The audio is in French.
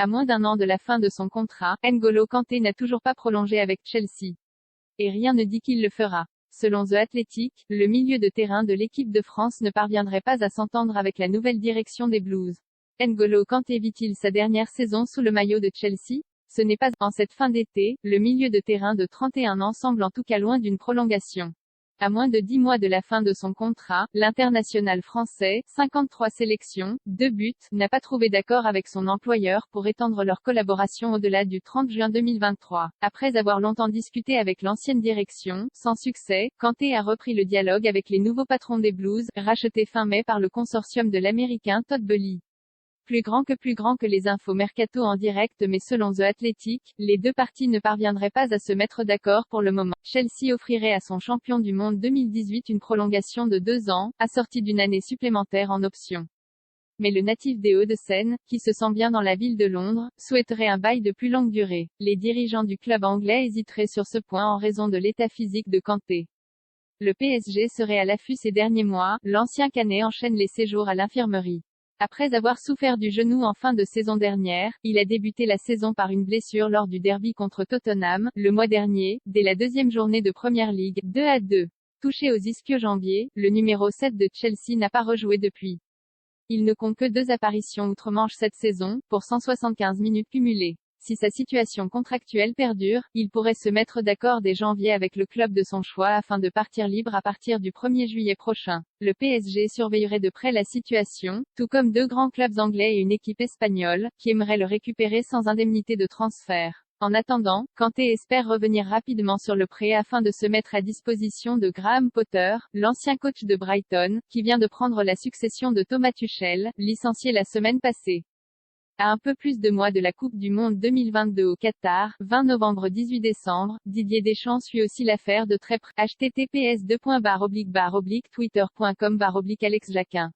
À moins d'un an de la fin de son contrat, N'Golo Kanté n'a toujours pas prolongé avec Chelsea. Et rien ne dit qu'il le fera. Selon The Athletic, le milieu de terrain de l'équipe de France ne parviendrait pas à s'entendre avec la nouvelle direction des Blues. N'Golo Kanté vit-il sa dernière saison sous le maillot de Chelsea? Ce n'est pas en cette fin d'été, le milieu de terrain de 31 ans semble en tout cas loin d'une prolongation. À moins de 10 mois de la fin de son contrat, l'international français, 53 sélections, 2 buts, n'a pas trouvé d'accord avec son employeur pour étendre leur collaboration au-delà du 30 juin 2023. Après avoir longtemps discuté avec l'ancienne direction, sans succès, Kanté a repris le dialogue avec les nouveaux patrons des Blues, rachetés fin mai par le consortium de l'américain Todd Boehly. Plus grand que les infos mercato en direct, mais selon The Athletic, les deux parties ne parviendraient pas à se mettre d'accord pour le moment. Chelsea offrirait à son champion du monde 2018 une prolongation de 2 ans, assortie d'une année supplémentaire en option. Mais le natif des Hauts-de-Seine, qui se sent bien dans la ville de Londres, souhaiterait un bail de plus longue durée. Les dirigeants du club anglais hésiteraient sur ce point en raison de l'état physique de Kanté. Le PSG serait à l'affût ces derniers mois, l'ancien Canet enchaîne les séjours à l'infirmerie. Après avoir souffert du genou en fin de saison dernière, il a débuté la saison par une blessure lors du derby contre Tottenham, le mois dernier, dès la deuxième journée de Premier League, 2-2. Touché aux ischio-jambiers, le numéro 7 de Chelsea n'a pas rejoué depuis. Il ne compte que 2 apparitions outre-Manche cette saison, pour 175 minutes cumulées. Si sa situation contractuelle perdure, il pourrait se mettre d'accord dès janvier avec le club de son choix afin de partir libre à partir du 1er juillet prochain. Le PSG surveillerait de près la situation, tout comme 2 grands clubs anglais et une équipe espagnole, qui aimeraient le récupérer sans indemnité de transfert. En attendant, Kanté espère revenir rapidement sur le prêt afin de se mettre à disposition de Graham Potter, l'ancien coach de Brighton, qui vient de prendre la succession de Thomas Tuchel, licencié la semaine passée. À un peu plus de mois de la Coupe du Monde 2022 au Qatar, 20 novembre-18 décembre, Didier Deschamps suit aussi l'affaire de très près. https://twitter.com/Alex Jacquin